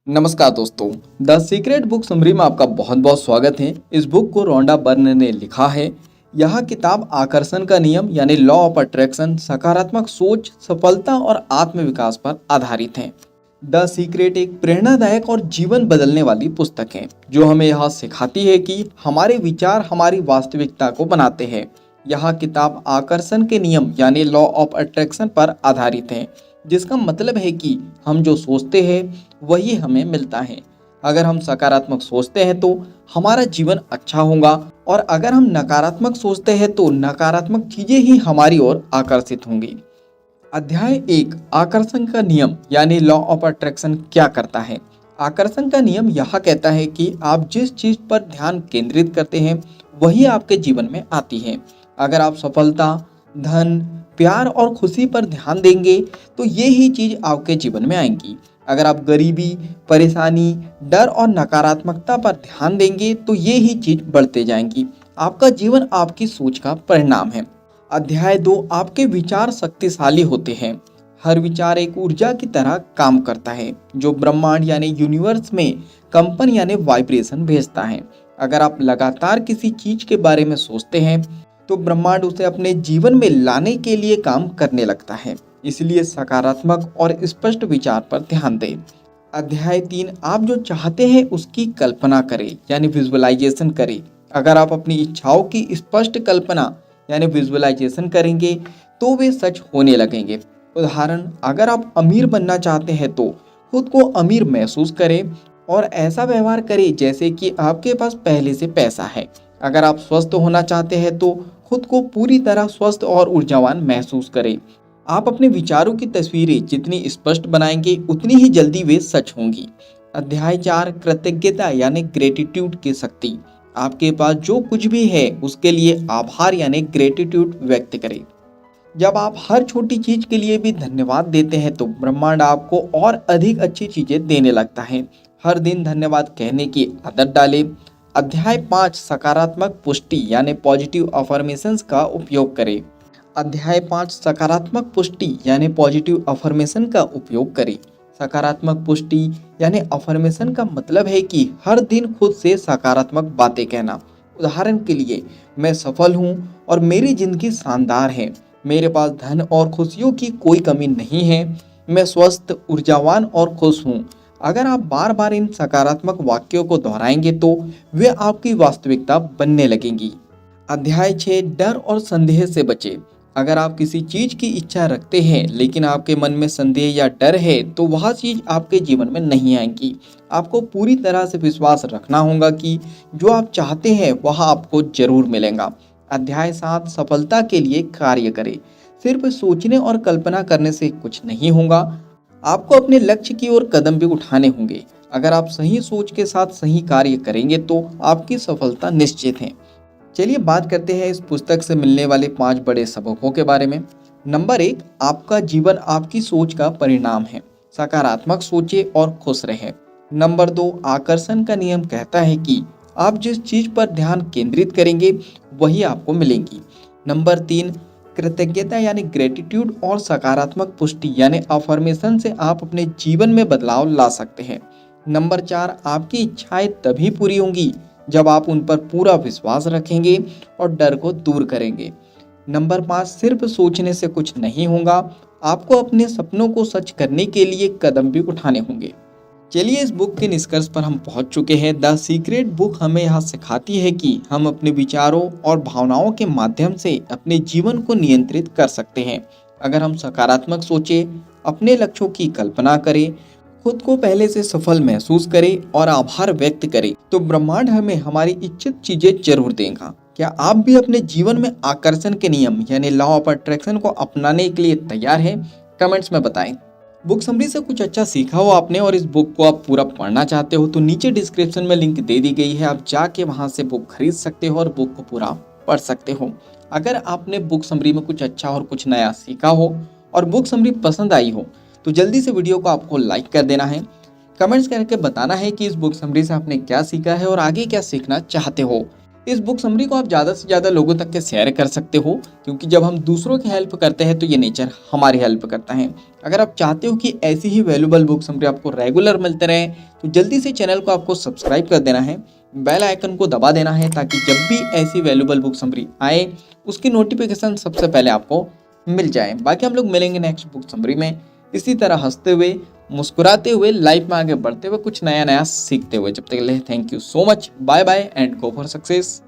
नमस्कार दोस्तों। The secret book summary में आपका बहुत बहुत स्वागत है। इस बुक को रोंडा बर्न ने लिखा है। यह किताब आकर्षण का नियम यानी लॉ ऑफ अट्रैक्शन, सकारात्मक सोच, सफलता और आत्मविकास पर आधारित है। द सीक्रेट एक प्रेरणादायक और जीवन बदलने वाली पुस्तक है जो हमें यह सिखाती है कि हमारे विचार हमारी वास्तविकता को बनाते हैं। यह किताब आकर्षण के नियम यानी लॉ ऑफ अट्रैक्शन पर आधारित है, जिसका मतलब है कि हम जो सोचते हैं वही हमें मिलता है। अगर हम सकारात्मक सोचते हैं तो हमारा जीवन अच्छा होगा और अगर हम नकारात्मक सोचते हैं तो नकारात्मक चीजें ही हमारी ओर आकर्षित होंगी। अध्याय 1 आकर्षण का नियम यानी लॉ ऑफ अट्रैक्शन क्या करता है। आकर्षण का नियम यह कहता है कि आप जिस चीज पर ध्यान केंद्रित करते हैं वही आपके जीवन में आती है। अगर आप सफलता, धन, प्यार और खुशी पर ध्यान देंगे तो ये ही चीज आपके जीवन में आएंगी। अगर आप गरीबी, परेशानी, डर और नकारात्मकता पर ध्यान देंगे तो ये ही चीज बढ़ते जाएंगी। आपका जीवन आपकी सोच का परिणाम है। अध्याय 2 आपके विचार शक्तिशाली होते हैं। हर विचार एक ऊर्जा की तरह काम करता है जो ब्रह्मांड यानी यूनिवर्स में कंपन यानी वाइब्रेशन भेजता है। अगर आप लगातार किसी चीज के बारे में सोचते हैं तो ब्रह्मांड उसे अपने जीवन में लाने के लिए काम करने लगता है। इसलिए सकारात्मक और स्पष्ट विचार पर ध्यान दें। अध्याय 3 आप जो चाहते हैं उसकी कल्पना करें यानी विजुअलाइजेशन करें। अगर आप अपनी इच्छाओं की स्पष्ट कल्पना यानी विजुअलाइजेशन करेंगे तो वे सच होने लगेंगे। उदाहरण, अगर आप अमीर बनना चाहते हैं तो खुद को अमीर महसूस करें और ऐसा व्यवहार करें जैसे कि आपके पास पहले से पैसा है। अगर आप स्वस्थ होना चाहते हैं तो खुद को पूरी तरह स्वस्थ और ऊर्जावान महसूस करें। आप अपने विचारों की तस्वीरें जितनी स्पष्ट बनाएंगे उतनी ही जल्दी वे सच होंगी। अध्याय 4 कृतज्ञता यानी ग्रेटिट्यूड की शक्ति। आपके पास जो कुछ भी है उसके लिए आभार यानी ग्रेटिट्यूड व्यक्त करें। जब आप हर छोटी चीज के लिए भी धन्यवाद देते हैं तो ब्रह्मांड आपको और अधिक अच्छी चीजें देने लगता है। हर दिन धन्यवाद कहने की आदत डालें। अध्याय 5 सकारात्मक पुष्टि यानी पॉजिटिव अफर्मेशंस का उपयोग करें। अध्याय 5 सकारात्मक पुष्टि यानी पॉजिटिव अफर्मेशन का उपयोग करें। सकारात्मक पुष्टि यानी अफर्मेशन का मतलब है कि हर दिन खुद से सकारात्मक बातें कहना। उदाहरण के लिए, मैं सफल हूँ और मेरी जिंदगी शानदार है। मेरे पास धन और खुशियों की कोई कमी नहीं है। मैं स्वस्थ, ऊर्जावान और खुश हूँ। अगर आप बार बार इन सकारात्मक वाक्यों को दोहराएंगे तो वे आपकी वास्तविकता बनने लगेंगी। अध्याय 6 डर और संदेह से बचें। अगर आप किसी चीज की इच्छा रखते हैं लेकिन आपके मन में संदेह या डर है तो वह चीज आपके जीवन में नहीं आएगी। आपको पूरी तरह से विश्वास रखना होगा कि जो आप चाहते हैं वह आपको जरूर मिलेगा। अध्याय 7 सफलता के लिए कार्य करें। सिर्फ सोचने और कल्पना करने से कुछ नहीं होगा, आपको अपने लक्ष्य की ओर कदम भी उठाने होंगे। अगर आप सही सोच के साथ सही कार्य करेंगे तो आपकी सफलता निश्चित है। चलिए बात करते हैं इस पुस्तक से मिलने वाले 5 बड़े सबकों के बारे में। नंबर 1 आपका जीवन आपकी सोच का परिणाम है। सकारात्मक सोचें और खुश रहें। नंबर 2 आकर्षण का नियम कहता है कि आप जिस चीज पर ध्यान केंद्रित करेंगे वही आपको मिलेंगी। नंबर 3 कृतज्ञता यानी ग्रेटिट्यूड और सकारात्मक पुष्टि यानी अफर्मेशन से आप अपने जीवन में बदलाव ला सकते हैं। नंबर 4 आपकी इच्छाएं तभी पूरी होंगी जब आप उन पर पूरा विश्वास रखेंगे और डर को दूर करेंगे। नंबर 5 सिर्फ सोचने से कुछ नहीं होगा, आपको अपने सपनों को सच करने के लिए कदम भी उठाने होंगे। चलिए इस बुक के निष्कर्ष पर हम पहुंच चुके हैं। द सीक्रेट बुक हमें यह सिखाती है कि हम अपने विचारों और भावनाओं के माध्यम से अपने जीवन को नियंत्रित कर सकते हैं। अगर हम सकारात्मक सोचें, अपने लक्ष्यों की कल्पना करें, खुद को पहले से सफल महसूस करें और आभार व्यक्त करें तो ब्रह्मांड हमें हमारी इच्छित चीजें जरूर देगा। क्या आप भी अपने जीवन में आकर्षण के नियम यानी लॉ ऑफ अट्रैक्शन को अपनाने के लिए तैयार हैं? कमेंट्स में बताएं। बुक समरी से कुछ अच्छा सीखा हो आपने और इस बुक को आप पूरा पढ़ना चाहते हो तो नीचे डिस्क्रिप्शन में लिंक दे दी गई है, आप जाके वहां से बुक खरीद सकते हो और बुक को पूरा पढ़ सकते हो। अगर आपने बुक समरी में कुछ अच्छा और कुछ नया सीखा हो और बुक समरी पसंद आई हो तो जल्दी से वीडियो को आपको लाइक कर देना है। कमेंट्स करके बताना है कि इस बुक समरी से आपने क्या सीखा है और आगे क्या सीखना चाहते हो। इस बुक समरी को आप ज़्यादा से ज़्यादा लोगों तक के शेयर कर सकते हो, क्योंकि जब हम दूसरों की हेल्प करते हैं तो ये नेचर हमारी हेल्प करता है। अगर आप चाहते हो कि ऐसी ही वैल्यूबल बुक समरी आपको रेगुलर मिलते रहे तो जल्दी से चैनल को आपको सब्सक्राइब कर देना है, बेल आइकन को दबा देना है, ताकि जब भी ऐसी वैल्यूबल बुक समरी आए उसकी नोटिफिकेशन सबसे पहले आपको मिल जाए। बाकी हम लोग मिलेंगे नेक्स्ट बुक समरी में इसी तरह हंसते हुए, मुस्कुराते हुए, लाइफ में आगे बढ़ते हुए, कुछ नया नया सीखते हुए। जब तक के लिए thank you so much, bye bye and go for success.